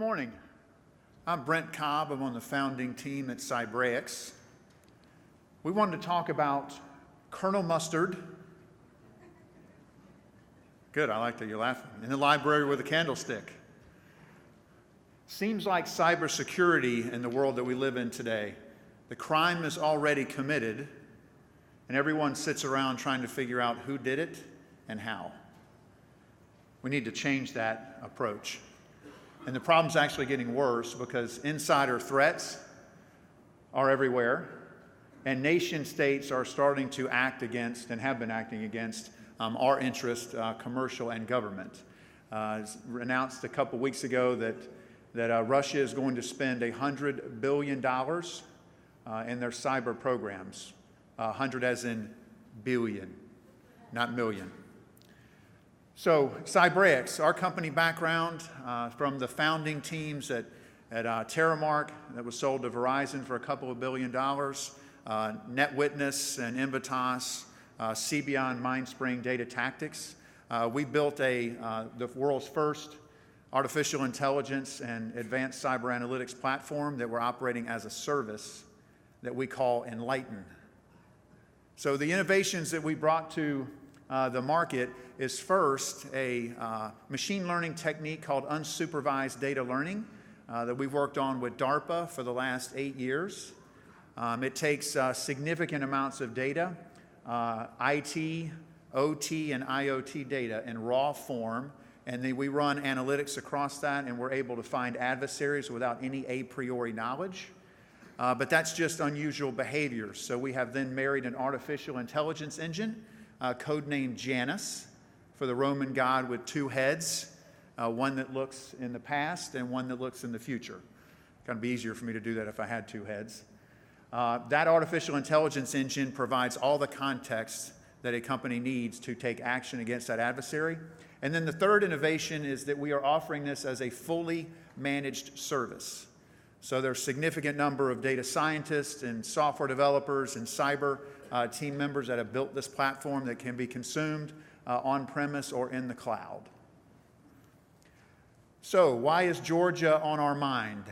morning. I'm Brent Cobb. I'm on the founding team at Cybraics. We wanted to talk about Colonel Mustard. Good, I like that you're laughing. In the library with a candlestick. Seems like cybersecurity in the world that we live in today. The crime is already committed, and everyone sits around trying to figure out who did it and how. We need to change that approach. And the problem's actually getting worse because insider threats are everywhere, and nation states are starting to act against and have been acting against our interest, commercial and government. It's announced a couple weeks ago that Russia is going to spend $100 billion in their cyber programs. 100 as in billion, not million. So Cybraics, our company background from the founding teams at Terminus that was sold to Verizon for a couple of $2 billion, NetWitness and Invitas, CBI and Mindspring Data Tactics. We built the world's first artificial intelligence and advanced cyber analytics platform that we're operating as a service that we call Enlighten. So the innovations that we brought to the market is first a machine learning technique called unsupervised data learning that we've worked on with DARPA for the last 8 years. It takes significant amounts of data, IT, OT, and IoT data in raw form, and then we run analytics across that, and we're able to find adversaries without any a priori knowledge. But that's just unusual behavior. So we have then married an artificial intelligence engine, codenamed Janus, for the Roman god with 2 heads, one that looks in the past and one that looks in the future. It's going to be easier for me to do that if I had 2 heads. That artificial intelligence engine provides all the context that a company needs to take action against that adversary. And then the third innovation is that we are offering this as a fully managed service. So there's a significant number of data scientists and software developers and cyber team members that have built this platform that can be consumed on-premise or in the cloud. So why is Georgia on our mind?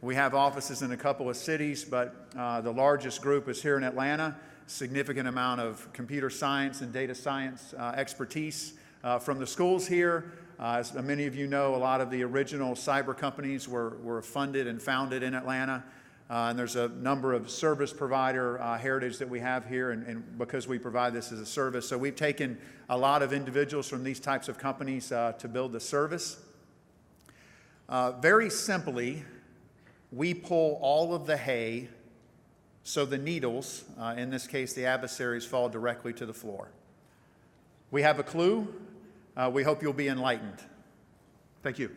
We have offices in a couple of cities, but the largest group is here in Atlanta. Significant amount of computer science and data science expertise from the schools here. As many of you know, a lot of the original cyber companies were funded and founded in Atlanta. And there's a number of service provider heritage that we have here, and because we provide this as a service. So we've taken a lot of individuals from these types of companies to build the service. Very simply, we pull all of the hay so the needles, in this case the adversaries, fall directly to the floor. We have a clue. We hope you'll be enlightened. Thank you.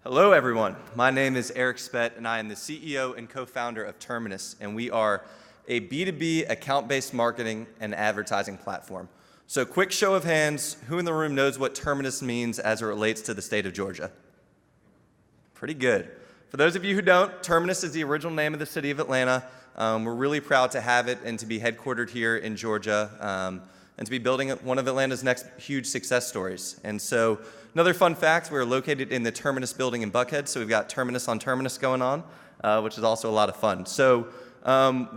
Hello, everyone. My name is Eric Spett, and I am the CEO and co-founder of Terminus, and we are a B2B account-based marketing and advertising platform. So quick show of hands, who in the room knows what Terminus means as it relates to the state of Georgia? Pretty good. For those of you who don't, Terminus is the original name of the city of Atlanta. We're really proud to have it and to be headquartered here in Georgia and to be building one of Atlanta's next huge success stories. And so another fun fact, we're located in the Terminus building in Buckhead, so we've got Terminus on Terminus going on, which is also a lot of fun. So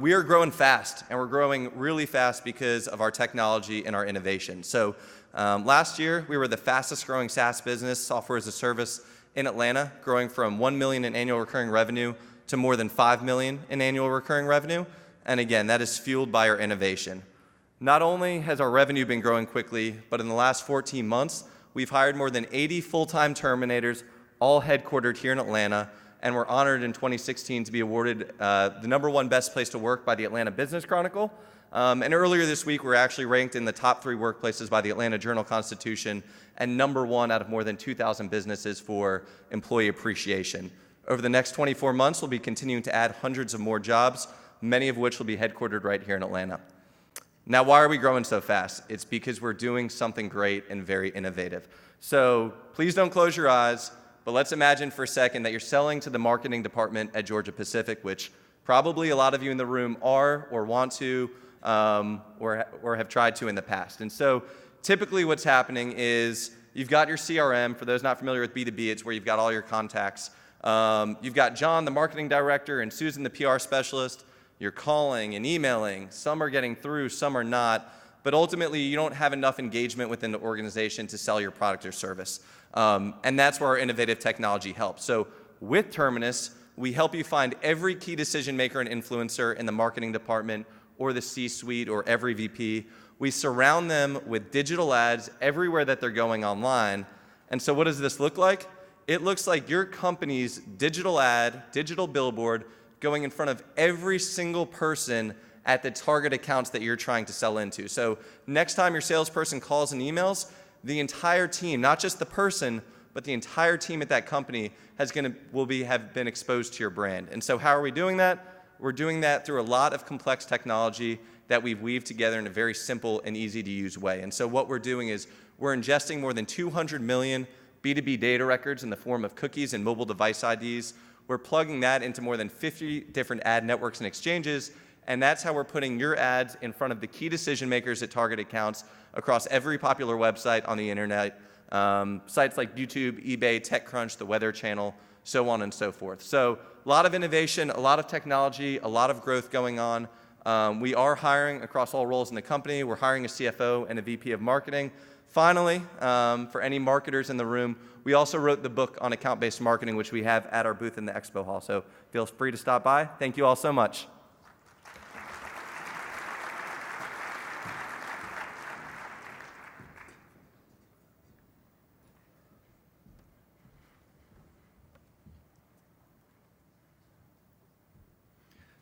we are growing fast, and we're growing really fast because of our technology and our innovation. So last year, we were the fastest growing SaaS business, software as a service, in Atlanta, growing from $1 million in annual recurring revenue to more than $5 million in annual recurring revenue. And again, that is fueled by our innovation. Not only has our revenue been growing quickly, but in the last 14 months, we've hired more than 80 full-time Terminators, all headquartered here in Atlanta, and we're honored in 2016 to be awarded the #1 best place to work by the Atlanta Business Chronicle. And earlier this week, we were actually ranked in the top 3 workplaces by the Atlanta Journal-Constitution and #1 out of more than 2,000 businesses for employee appreciation. Over the next 24 months, we'll be continuing to add hundreds of more jobs, many of which will be headquartered right here in Atlanta. Now, why are we growing so fast? It's because we're doing something great and very innovative. So please don't close your eyes. But let's imagine for a second that you're selling to the marketing department at Georgia Pacific, which probably a lot of you in the room are or want to or have tried to in the past. And so typically what's happening is you've got your CRM. For those not familiar with B2B, it's where you've got all your contacts. You've got John, the marketing director, and Susan, the PR specialist. You're calling and emailing. Some are getting through, some are not. But ultimately, you don't have enough engagement within the organization to sell your product or service. And that's where our innovative technology helps. So with Terminus, we help you find every key decision maker and influencer in the marketing department or the C-suite or every VP. We surround them with digital ads everywhere that they're going online. And so what does this look like? It looks like your company's digital ad, digital billboard, going in front of every single person at the target accounts that you're trying to sell into. So next time your salesperson calls and emails, the entire team, not just the person, but the entire team at that company have been exposed to your brand. And so how are we doing that? We're doing that through a lot of complex technology that we've weaved together in a very simple and easy to use way. And so what we're doing is we're ingesting more than 200 million B2B data records in the form of cookies and mobile device IDs. We're plugging that into more than 50 different ad networks and exchanges, and that's how we're putting your ads in front of the key decision makers at target accounts across every popular website on the internet, sites like YouTube, eBay, TechCrunch, the Weather Channel, so on and so forth. So a lot of innovation, a lot of technology, a lot of growth going on. We are hiring across all roles in the company. We're hiring a CFO and a VP of marketing. Finally, for any marketers in the room, we also wrote the book on account-based marketing, which we have at our booth in the expo hall. So feel free to stop by. Thank you all so much.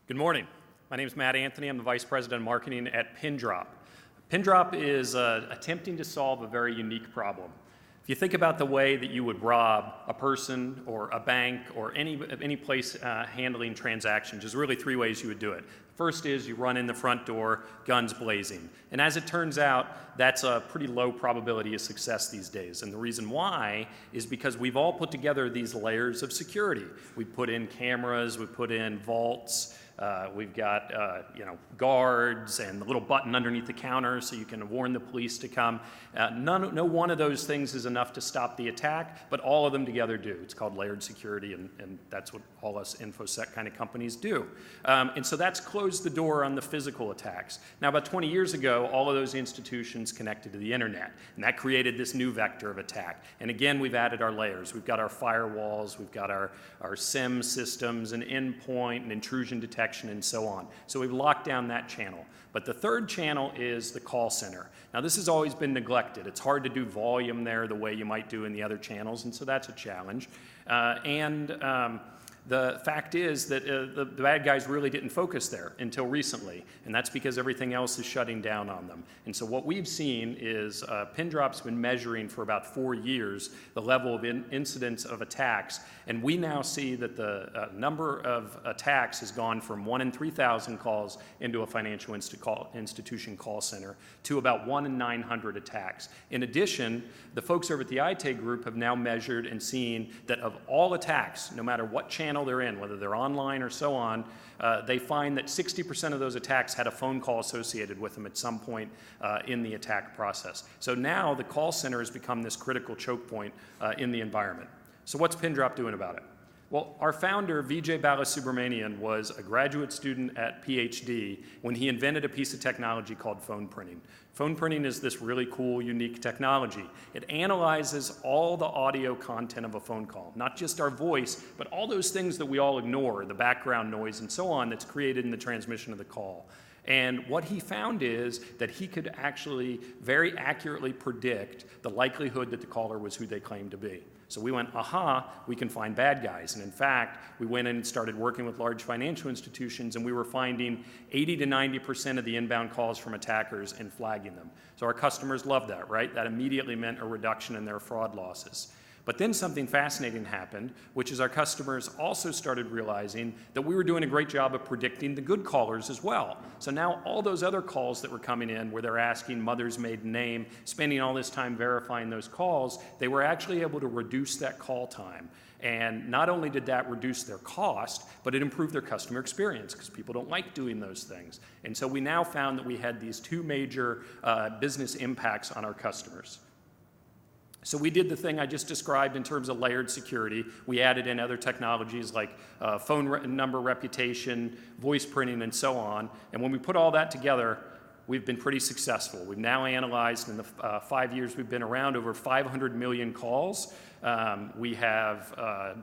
Good morning. My name is Matt Anthony. I'm the Vice President of Marketing at Pindrop. Pindrop is attempting to solve a very unique problem. If you think about the way that you would rob a person or a bank or any place handling transactions, there's really three ways you would do it. First is you run in the front door, guns blazing. And as it turns out, that's a pretty low probability of success these days. And the reason why is because we've all put together these layers of security. We put in cameras, we put in vaults, we've got guards and the little button underneath the counter so you can warn the police to come. No one of those things is enough to stop the attack, but all of them together do. It's called layered security, and that's what all us InfoSec kind of companies do. And so that's closed the door on the physical attacks. Now, about 20 years ago, all of those institutions connected to the internet, and that created this new vector of attack. And again, we've added our layers. We've got our firewalls, we've got our SIM systems and endpoint and intrusion detection and so on. So we've locked down that channel. But the third channel is the call center. Now, this has always been neglected. It's hard to do volume there the way you might do in the other channels, and so that's a challenge. The fact is that the bad guys really didn't focus there until recently, and that's because everything else is shutting down on them. And so what we've seen is Pindrop's been measuring for about 4 years the level of incidents of attacks, and we now see that the number of attacks has gone from 1 in 3,000 calls into a financial institution call center to about 1 in 900 attacks. In addition, the folks over at the IT group have now measured and seen that of all attacks, no matter what channel they're in, whether they're online or so on, they find that 60% of those attacks had a phone call associated with them at some point in the attack process. So now the call center has become this critical choke point in the environment. So what's Pindrop doing about it? Well, our founder, Vijay Balasubramanian, was a graduate student at PhD when he invented a piece of technology called phone printing. Phone printing is this really cool, unique technology. It analyzes all the audio content of a phone call, not just our voice, but all those things that we all ignore, the background noise and so on that's created in the transmission of the call. And what he found is that he could actually very accurately predict the likelihood that the caller was who they claimed to be. So we went, aha, we can find bad guys. And in fact, we went in and started working with large financial institutions, and we were finding 80 to 90% of the inbound calls from attackers and flagging them. So our customers loved that, right? That immediately meant a reduction in their fraud losses. But then something fascinating happened, which is our customers also started realizing that we were doing a great job of predicting the good callers as well. So now all those other calls that were coming in where they're asking mother's maiden name, spending all this time verifying those calls, they were actually able to reduce that call time. And not only did that reduce their cost, but it improved their customer experience because people don't like doing those things. And so we now found that we had these two major business impacts on our customers. So we did the thing I just described in terms of layered security. We added in other technologies like phone number reputation, voice printing, and so on. And when we put all that together, we've been pretty successful. We've now analyzed in the 5 years we've been around over 500 million calls. We have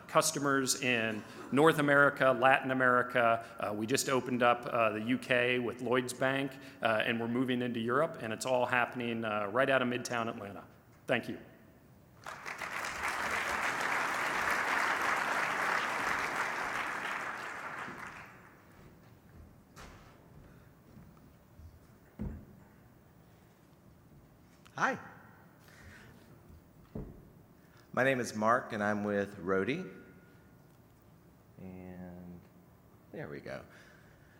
customers in North America, Latin America. We just opened up the UK with Lloyds Bank, and we're moving into Europe, and it's all happening right out of Midtown Atlanta. Thank you. Hi. My name is Mark, and I'm with Roadie. And there we go.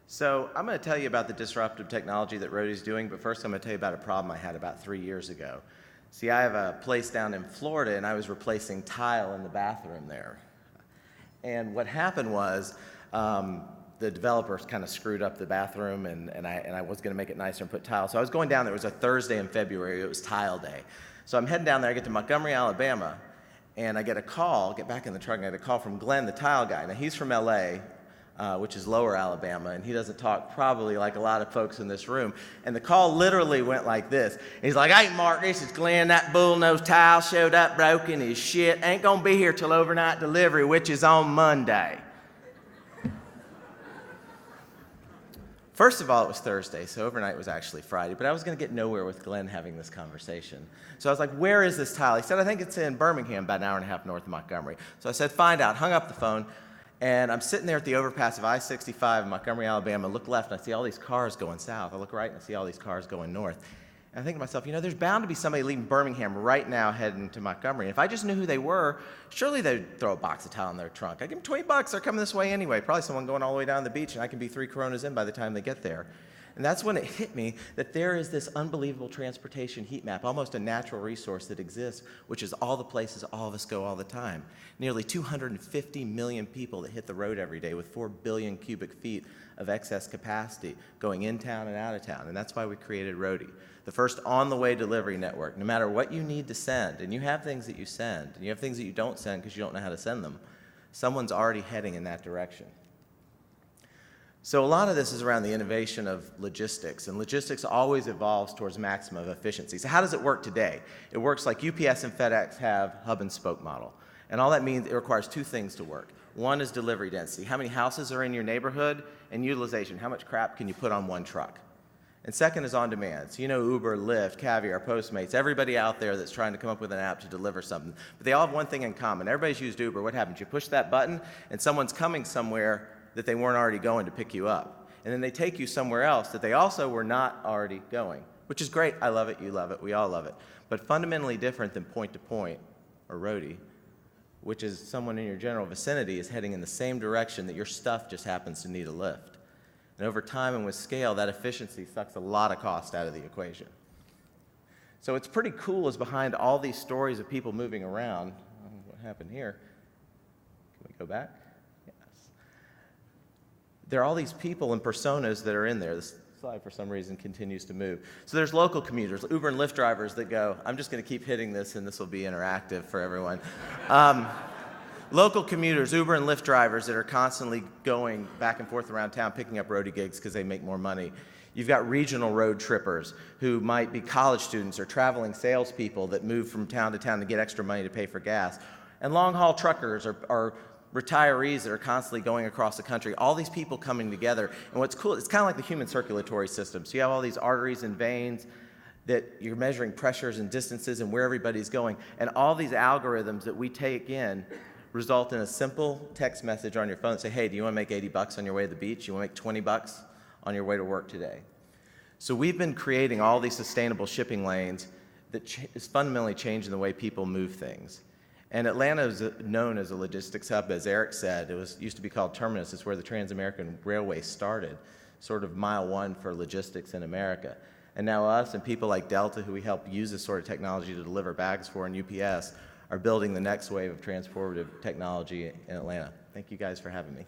So I'm going to tell you about the disruptive technology that Roadie's doing, but first I'm going to tell you about a problem I had about 3 years ago. See, I have a place down in Florida, and I was replacing tile in the bathroom there. And what happened was the developers kind of screwed up the bathroom, and I was going to make it nicer and put tile. So I was going down there. It was a Thursday in February. It was tile day. So I'm heading down there. I get to Montgomery, Alabama, and I get a call, get back in the truck, and I get a call from Glenn, the tile guy. Now, he's from L.A., which is lower Alabama, and he doesn't talk probably like a lot of folks in this room. And the call literally went like this. He's like, "Hey, Mark, this is Glenn. That bull-nosed tile showed up broken as shit. Ain't gonna be here till overnight delivery, which is on Monday." First of all, it was Thursday, so overnight was actually Friday, but I was going to get nowhere with Glenn having this conversation. So I was like, "Where is this tile?" He said, "I think it's in Birmingham, about an hour and a half north of Montgomery." So I said, "Find out." Hung up the phone, and I'm sitting there at the overpass of I-65 in Montgomery, Alabama. Look left, and I see all these cars going south. I look right, and I see all these cars going north. And I think to myself, there's bound to be somebody leaving Birmingham right now heading to Montgomery. And if I just knew who they were, surely they'd throw a box of tile in their trunk. I give them $20. They're coming this way anyway. Probably someone going all the way down the beach, and I can be 3 Coronas in by the time they get there. And that's when it hit me that there is this unbelievable transportation heat map, almost a natural resource that exists, which is all the places all of us go all the time. Nearly 250 million people that hit the road every day with 4 billion cubic feet of excess capacity going in town and out of town. And that's why we created Roadie, the first on-the-way delivery network. No matter what you need to send, and you have things that you send, and you have things that you don't send because you don't know how to send them, someone's already heading in that direction. So a lot of this is around the innovation of logistics, and logistics always evolves towards maximum efficiency. So how does it work today? It works like UPS and FedEx have hub and spoke model. And all that means it requires 2 things to work. One is delivery density. How many houses are in your neighborhood? And utilization. How much crap can you put on one truck? And second is on demand. So Uber, Lyft, Caviar, Postmates, everybody out there that's trying to come up with an app to deliver something. But they all have one thing in common. Everybody's used Uber. What happens? You push that button, and someone's coming somewhere that they weren't already going to pick you up. And then they take you somewhere else that they also were not already going, which is great. I love it. You love it. We all love it. But fundamentally different than point-to-point or Roadie, which is someone in your general vicinity is heading in the same direction that your stuff just happens to need a lift. And over time and with scale, that efficiency sucks a lot of cost out of the equation. So what's pretty cool is behind all these stories of people moving around. What happened here? Can we go back? There are all these people and personas that are in there. This slide, for some reason, continues to move. So there's local commuters, Uber and Lyft drivers that go, I'm just going to keep hitting this, and this will be interactive for everyone. Local commuters, Uber and Lyft drivers that are constantly going back and forth around town picking up roadie gigs because they make more money. You've got regional road trippers who might be college students or traveling salespeople that move from town to town to get extra money to pay for gas. And long-haul truckers are retirees that are constantly going across the country, all these people coming together. And what's cool, it's kind of like the human circulatory system. So you have all these arteries and veins that you're measuring pressures and distances and where everybody's going. And all these algorithms that we take in result in a simple text message on your phone that say, hey, do you want to make $80 on your way to the beach? You want to make $20 on your way to work today? So we've been creating all these sustainable shipping lanes that is fundamentally changing the way people move things. And Atlanta is known as a logistics hub, as Eric said. Used to be called Terminus. It's where the Trans-American Railway started, sort of mile one for logistics in America. And now us and people like Delta, who we help use this sort of technology to deliver bags for, and UPS, are building the next wave of transportative technology in Atlanta. Thank you guys for having me.